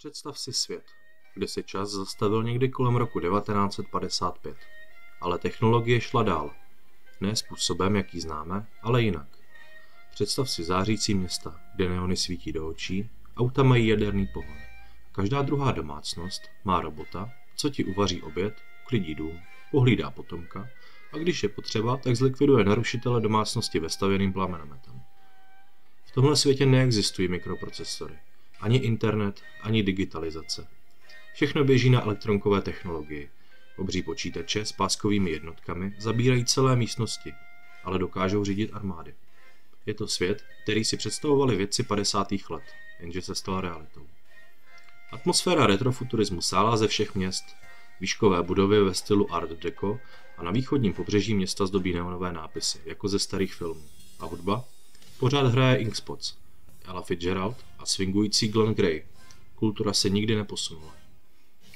Představ si svět, kde se čas zastavil někdy kolem roku 1955. Ale technologie šla dál. Ne způsobem, jaký známe, ale jinak. Představ si zářící města, kde neony svítí do očí, auta mají jaderný pohon. Každá druhá domácnost má robota, co ti uvaří oběd, uklidí dům, pohlídá potomka a když je potřeba, tak zlikviduje narušitele domácnosti vestavěným plamenometem. V tomhle světě neexistují mikroprocesory, ani internet, ani digitalizace. Všechno běží na elektronkové technologii. Obří počítače s páskovými jednotkami zabírají celé místnosti, ale dokážou řídit armády. Je to svět, který si představovali vědci 50. let, jenže se stal realitou. Atmosféra retrofuturismu sála ze všech měst, výškové budovy ve stylu Art Deco a na východním pobřeží města zdobí neonové nápisy, jako ze starých filmů. A hudba? Pořád hraje Ink Spots, Ella Fitzgerald a swingující Glenn Gray. Kultura se nikdy neposunula.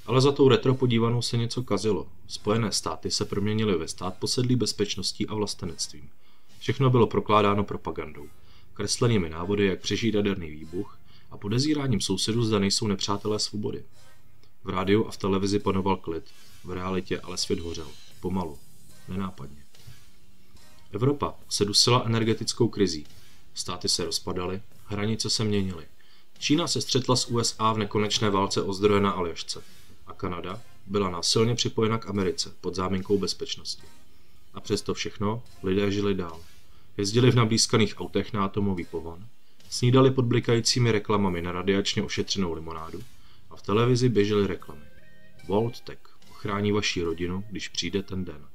Ale za tou retro podívanou se něco kazilo. Spojené státy se proměnily ve stát posedlý bezpečností a vlastenectvím. Všechno bylo prokládáno propagandou, kreslenými návody, jak přežít jaderný výbuch a podezíráním sousedů, zda nejsou nepřátelé svobody. V rádiu a v televizi panoval klid, v realitě ale svět hořel. Pomalu, nenápadně. Evropa se dusila energetickou krizí. Státy se rozpadaly, hranice se měnily. Čína se střetla s USA v nekonečné válce o zdroje na Aljašce a Kanada byla násilně připojena k Americe pod záminkou bezpečnosti. A přesto všechno lidé žili dál. Jezdili v nablízkaných autech na atomový pohon, snídali pod blikajícími reklamami na radiačně ošetřenou limonádu a v televizi běžely reklamy. Vault-Tec ochrání vaši rodinu, když přijde ten den.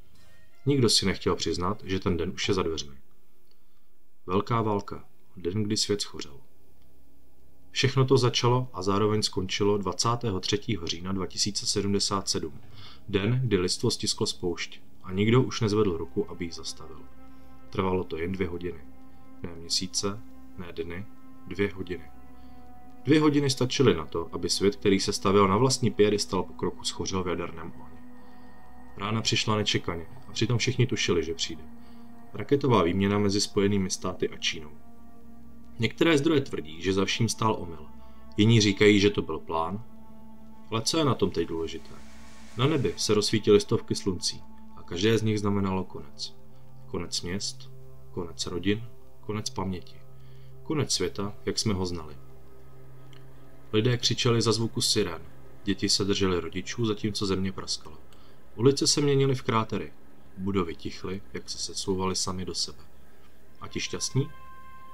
Nikdo si nechtěl přiznat, že ten den už je za dveřmi. Velká válka, den, kdy svět schořel. Všechno to začalo a zároveň skončilo 23. října 2077, den, kdy lidstvo stisklo spoušť a nikdo už nezvedl ruku, aby ji zastavil. Trvalo to jen 2 hodiny. Ne měsíce, ne dny, 2 hodiny. 2 hodiny stačily na to, aby svět, který se stavěl na vlastní piedestal pokroku, schořel v jaderném ohni. Rána přišla nečekaně a přitom všichni tušili, že přijde. Raketová výměna mezi Spojenými státy a Čínou. Některé zdroje tvrdí, že za vším stál omyl. Jiní říkají, že to byl plán. Ale co je na tom teď důležité? Na nebi se rozsvítily stovky sluncí a každé z nich znamenalo konec. Konec měst, konec rodin, konec paměti. Konec světa, jak jsme ho znali. Lidé křičeli za zvuku sirén. Děti se držely rodičů, zatímco země praskala. Ulice se měnily v krátery. Budovy tichly, jak se sesouvaly sami do sebe. A ti šťastní?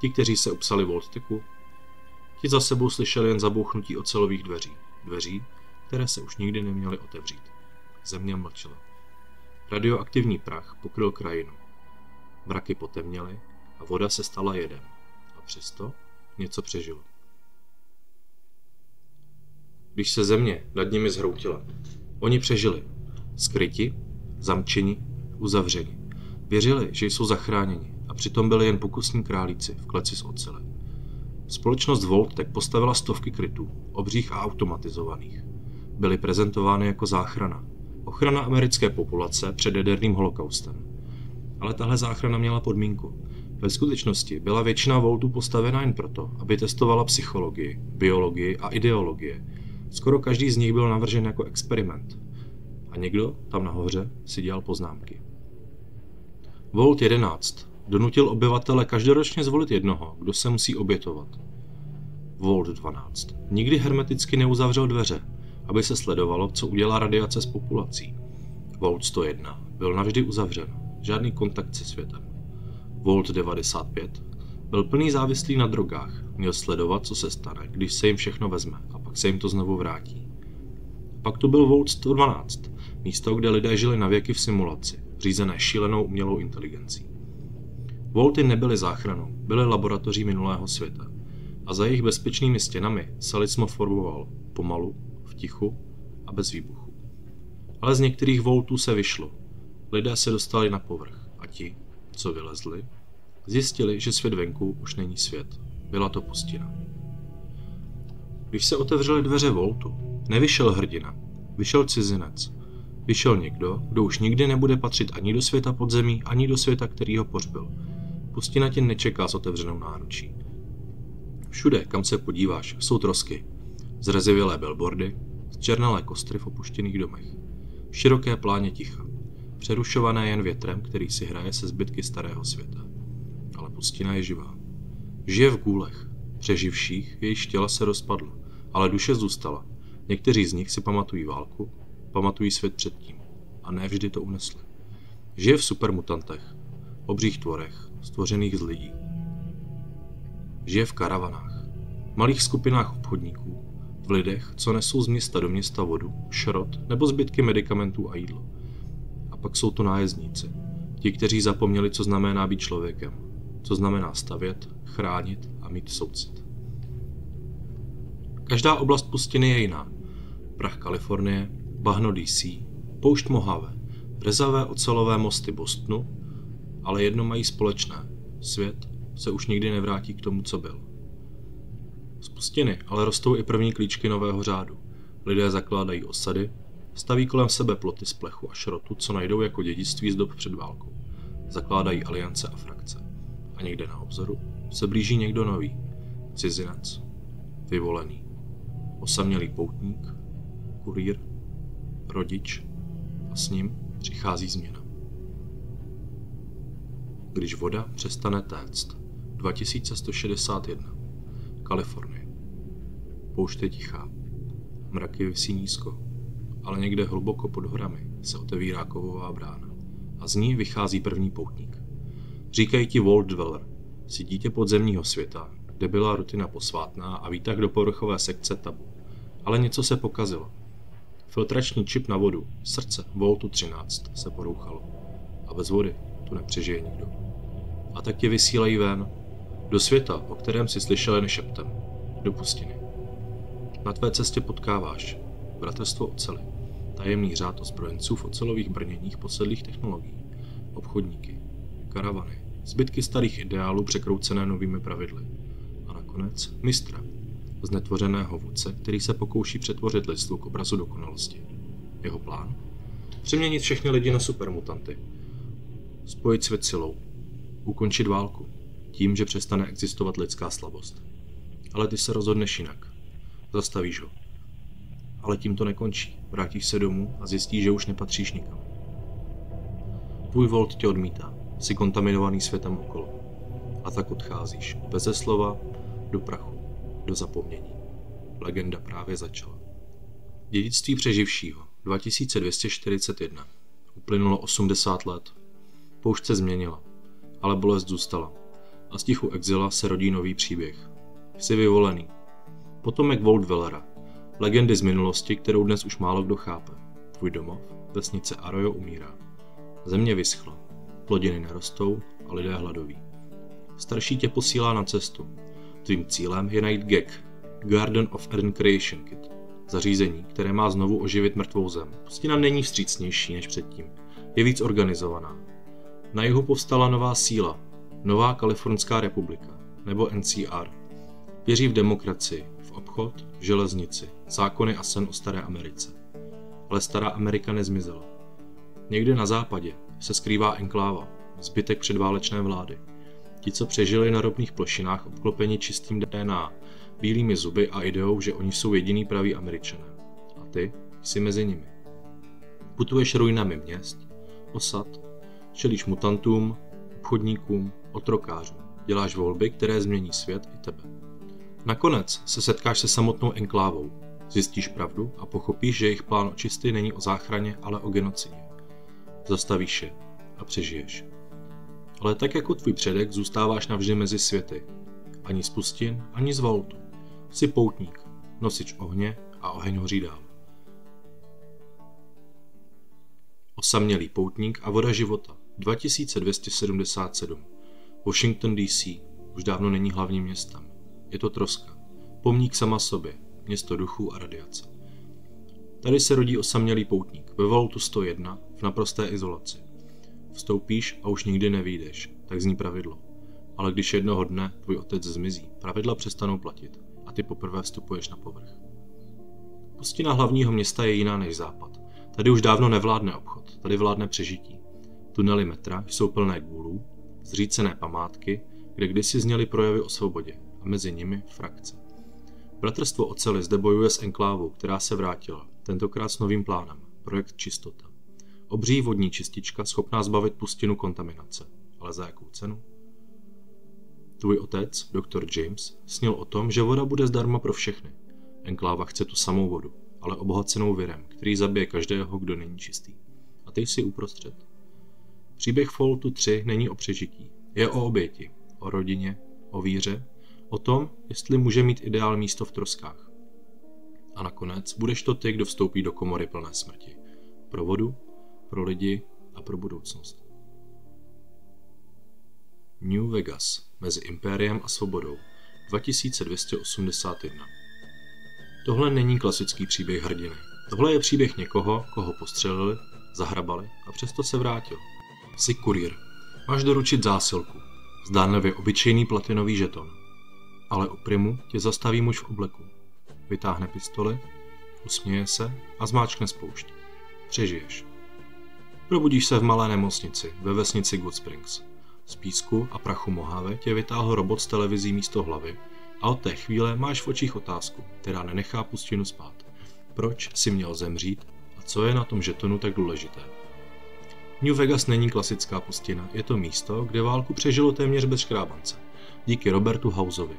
Ti, kteří se upsali Vault-Tecu, ti za sebou slyšeli jen zabouchnutí ocelových dveří. Dveří, které se už nikdy neměly otevřít. Země mlčela. Radioaktivní prach pokryl krajinu. Mraky potemněly a voda se stala jedem. A přesto něco přežilo. Když se země nad nimi zhroutila, oni přežili. Skryti, zamčeni, uzavřeni. Věřili, že jsou zachráněni a přitom byli jen pokusní králíci v kleci z ocele. Společnost Vault-Tec postavila stovky krytů, obřích a automatizovaných. Byly prezentovány jako záchrana. Ochrana americké populace před jaderným holokaustem. Ale tahle záchrana měla podmínku. Ve skutečnosti byla většina Vaultů postavena jen proto, aby testovala psychologii, biologii a ideologie. Skoro každý z nich byl navržen jako experiment. A někdo tam nahoře si dělal poznámky. Vault 11 donutil obyvatele každoročně zvolit jednoho, kdo se musí obětovat. Vault 12 nikdy hermeticky neuzavřel dveře, aby se sledovalo, co udělá radiace s populací. Vault 101 byl navždy uzavřen, žádný kontakt se světem. Vault 95 byl plný závislý na drogách, měl sledovat, co se stane, když se jim všechno vezme a pak se jim to znovu vrátí. Pak tu byl Vault 112, místo, kde lidé žili na věky v simulaci, řízené šílenou umělou inteligencí. Vaulty nebyly záchranou, byly laboratoří minulého světa a za jejich bezpečnými stěnami se lidstvo formoval pomalu, v tichu a bez výbuchu. Ale z některých Vaultů se vyšlo. Lidé se dostali na povrch a ti, co vylezli, zjistili, že svět venku už není svět. Byla to pustina. Když se otevřely dveře Vaultu, nevyšel hrdina, vyšel cizinec. Vyšel někdo, kdo už nikdy nebude patřit ani do světa podzemí, ani do světa, který ho pohřbil. Pustina tě nečeká s otevřenou náručí. Všude, kam se podíváš, jsou trosky. Zrezivělé billboardy, zčernalé kostry v opuštěných domech, široké pláně ticha, přerušované jen větrem, který si hraje se zbytky starého světa. Ale pustina je živá. Žije v gůlech, přeživších, jejich těla se rozpadlo, ale duše zůstala. Někteří z nich si pamatují válku, pamatují svět předtím a ne vždy to unesli. Žije v supermutantech, obřích tvorech, stvořených z lidí. Žije v karavanách, malých skupinách obchodníků, v lidech, co nesou z města do města vodu, šrot nebo zbytky medikamentů a jídlo. A pak jsou to nájezdníci, ti, kteří zapomněli, co znamená být člověkem, co znamená stavět, chránit a mít soucit. Každá oblast pustiny je jiná. Prach Kalifornie, bahno DC, poušť Mojave, rezavé ocelové mosty Bostonu, ale jedno mají společné. Svět se už nikdy nevrátí k tomu, co byl. Z pustiny ale rostou i první klíčky nového řádu. Lidé zakládají osady, staví kolem sebe ploty z plechu a šrotu, co najdou jako dědictví z dob před válkou. Zakládají aliance a frakce. A někde na obzoru se blíží někdo nový. Cizinec, vyvolený, osamělý poutník, kurýr, rodič a s ním přichází změna. Když voda přestane téct. 2161. Kalifornie. Poušť je tichá. Mraky visí nízko, ale někde hluboko pod horami se otevírá kovová brána a z ní vychází první poutník. Říkají ti Vault Dweller, si dítě podzemního světa, kde byla rutina posvátná a výtah do povrchové sekce tabu. Ale něco se pokazilo. Filtrační čip na vodu, srdce Vaultu 13, se porouchalo. A bez vody tu nepřežije nikdo. A tak tě vysílají ven, do světa, o kterém si slyšel jen šeptem, do pustiny. Na tvé cestě potkáváš bratrstvo oceli, tajemný řád ozbrojenců v ocelových brněních posedlých technologií, obchodníky, karavany, zbytky starých ideálů překroucené novými pravidly a nakonec mistra, znetvořeného vůdce, který se pokouší přetvořit lidstvo k obrazu dokonalosti. Jeho plán? Přeměnit všechny lidi na supermutanty, spojit svět silou, ukončit válku, tím, že přestane existovat lidská slabost. Ale ty se rozhodneš jinak. Zastavíš ho. Ale tím to nekončí. Vrátíš se domů a zjistíš, že už nepatříš nikam. Tvůj Vault tě odmítá. Jsi kontaminovaný světem okolo. A tak odcházíš. Beze slova, do prachu, do zapomnění. Legenda právě začala. Dědictví přeživšího. 2241. Uplynulo 80 let. Poušť se změnila, ale bolest zůstala. A z tichu exila se rodí nový příběh. Jsi vyvolený. Potomek Vault Dwellera. Legendy z minulosti, kterou dnes už málo kdo chápe. Tvůj domov, vesnice Arroyo umírá. Země vyschla. Plodiny nerostou a lidé hladoví. Starší tě posílá na cestu. Tvým cílem je najít GEC, Garden of Eden Creation Kit. Zařízení, které má znovu oživit mrtvou zem. Pustina není vstřícnější než předtím. Je víc organizovaná. Na jihu povstala nová síla, Nová Kalifornská republika, nebo NCR. Věří v demokracii, v obchod, v železnici, zákony a sen o staré Americe. Ale stará Amerika nezmizela. Někde na západě se skrývá enkláva, zbytek předválečné vlády. Ti, co přežili na ropných plošinách obklopeni čistým DNA, bílými zuby a ideou, že oni jsou jediný praví Američané. A ty jsi mezi nimi. Putuješ ruinami měst, osad, čelíš mutantům, obchodníkům, otrokářům. Děláš volby, které změní svět i tebe. Nakonec se setkáš se samotnou enklávou. Zjistíš pravdu a pochopíš, že jejich plán očisty není o záchraně, ale o genocidě. Zastavíš je a přežiješ. Ale tak jako tvůj předek zůstáváš navždy mezi světy. Ani z pustin, ani z Vaultu. Jsi poutník, nosič ohně a oheň hoří dál. Osamělý poutník a voda života. 2277. Washington DC už dávno není hlavním městem. Je to troska. Pomník sama sobě. Město duchů a radiace. Tady se rodí osamělý poutník. Ve Vaultu 101 v naprosté izolaci. Vstoupíš a už nikdy nevyjdeš. Tak zní pravidlo. Ale když jednoho dne tvůj otec zmizí, pravidla přestanou platit a ty poprvé vstupuješ na povrch. Pustina hlavního města je jiná než západ. Tady už dávno nevládne obchod, tady vládne přežití. Tunely metra jsou plné gůlů, zřícené památky, kde kdysi zněly projevy o svobodě a mezi nimi frakce. Bratrstvo oceli zde bojuje s enklávou, která se vrátila, tentokrát s novým plánem, projekt Čistota. Obří vodní čistička schopná zbavit pustinu kontaminace, ale za jakou cenu? Tvůj otec, doktor James, snil o tom, že voda bude zdarma pro všechny. Enkláva chce tu samou vodu, ale obohacenou virem, který zabije každého, kdo není čistý. A ty jsi uprostřed. Příběh Falloutu 3 není o přežití, je o oběti, o rodině, o víře, o tom, jestli může mít ideál místo v troskách. A nakonec budeš to ty, kdo vstoupí do komory plné smrti. Pro vodu, pro lidi a pro budoucnost. New Vegas mezi impériem a svobodou 2281. Tohle není klasický příběh hrdiny. Tohle je příběh někoho, koho postřelili, zahrabali a přesto se vrátil. Jsi kurýr. Máš doručit zásilku. Zdánlivě obyčejný platinový žeton. Ale u Primu tě zastaví muž v obleku. Vytáhne pistoli, usměje se a zmáčkne spoušť. Přežiješ. Probudíš se v malé nemocnici ve vesnici Good Springs. Z písku a prachu Mojave tě vytáhl robot s televizí místo hlavy a od té chvíle máš v očích otázku, která nenechá pustinu spát. Proč jsi měl zemřít a co je na tom žetonu tak důležité? New Vegas není klasická pustina, je to místo, kde válku přežilo téměř bez škrábance. Díky Robertu Houseovi.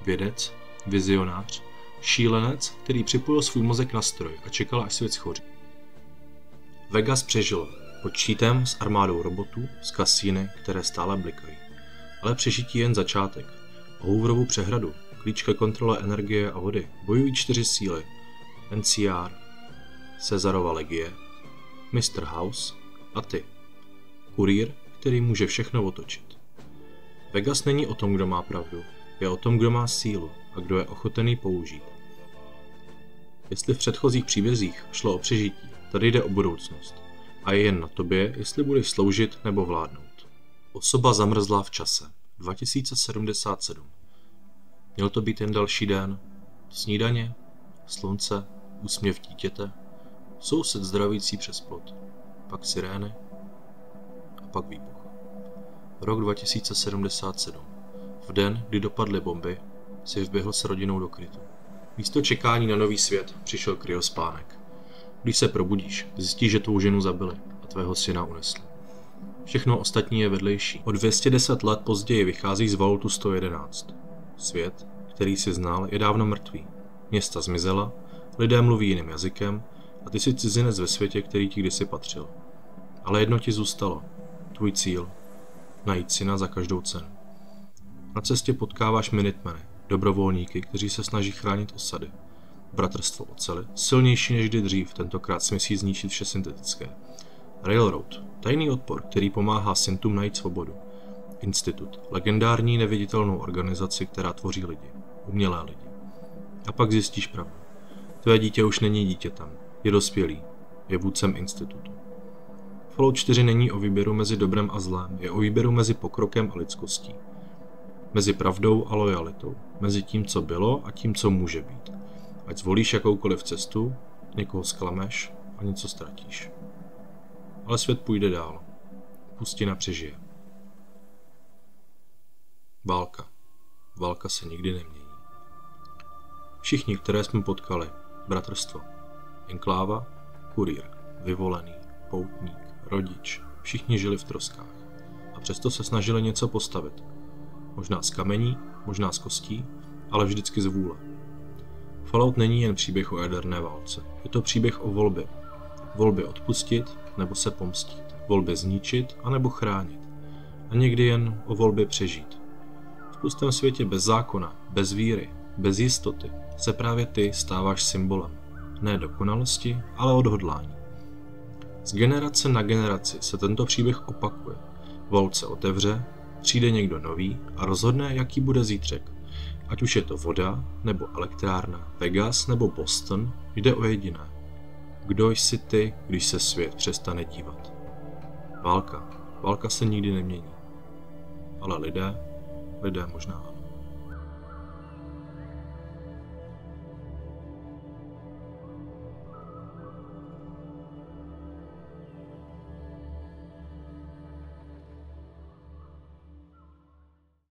Vědec, vizionář, šílenec, který připojil svůj mozek na stroj a čekal, až svět schoří. Vegas přežilo. Pod štítem s armádou robotů, z kasíny, které stále blikají. Ale přežití je jen začátek. O Hooverovu přehradu, klíč ke kontrole energie a vody, bojují 4 síly. NCR, Cezarova legie, Mr. House a ty. Kurýr, který může všechno otočit. Vegas není o tom, kdo má pravdu, je o tom, kdo má sílu a kdo je ochotený použít. Jestli v předchozích příbězích šlo o přežití, tady jde o budoucnost. A je jen na tobě, jestli budeš sloužit nebo vládnout. Osoba zamrzlá v čase. 2077. Měl to být jen další den. Snídaně, slunce, úsměv dítěte, soused zdravící přes plot, pak sirény a pak výbuch. Rok 2077. V den, kdy dopadly bomby, si vběhl s rodinou do krytu. Místo čekání na nový svět přišel kryospánek. Když se probudíš, zjistíš, že tvou ženu zabili a tvého syna unesli. Všechno ostatní je vedlejší. O 210 let později vychází z Falloutu 111. Svět, který si znal, je dávno mrtvý. Města zmizela, lidé mluví jiným jazykem a ty jsi cizinec ve světě, který ti kdysi patřil. Ale jedno ti zůstalo. Tvůj cíl. Najít syna za každou cenu. Na cestě potkáváš Minutemany, dobrovolníky, kteří se snaží chránit osady. Bratrstvo oceli, silnější než kdy dřív, tentokrát si myslí zničit vše syntetické. Railroad, tajný odpor, který pomáhá syntům najít svobodu. Institut, legendární neviditelnou organizaci, která tvoří lidi, umělé lidi. A pak zjistíš pravdu. Tvé dítě už není dítětem, je dospělý, je vůdcem institutu. Fallout 4 není o výběru mezi dobrem a zlem, je o výběru mezi pokrokem a lidskostí. Mezi pravdou a lojalitou, mezi tím, co bylo a tím, co může být. Ať zvolíš jakoukoliv cestu, někoho zklameš a něco ztratíš. Ale svět půjde dál. Pustina přežije. Válka. Válka se nikdy nemění. Všichni, které jsme potkali, bratrstvo, enkláva, kurýr, vyvolený, poutník, rodič, všichni žili v troskách. A přesto se snažili něco postavit. Možná z kamení, možná z kostí, ale vždycky z vůle. Fallout není jen příběh o jaderné válce. Je to příběh o volbě. Volbě odpustit nebo se pomstít. Volbě zničit anebo chránit. A někdy jen o volbě přežít. V pustém světě bez zákona, bez víry, bez jistoty se právě ty stáváš symbolem. Ne dokonalosti, ale odhodlání. Z generace na generaci se tento příběh opakuje. Vault se otevře, přijde někdo nový a rozhodne, jaký bude zítřek. Ať už je to voda, nebo elektrárna, Vegas nebo Boston, jde o jediné. Kdo jsi ty, když se svět přestane dívat? Válka. Válka se nikdy nemění. Ale lidé možná ano.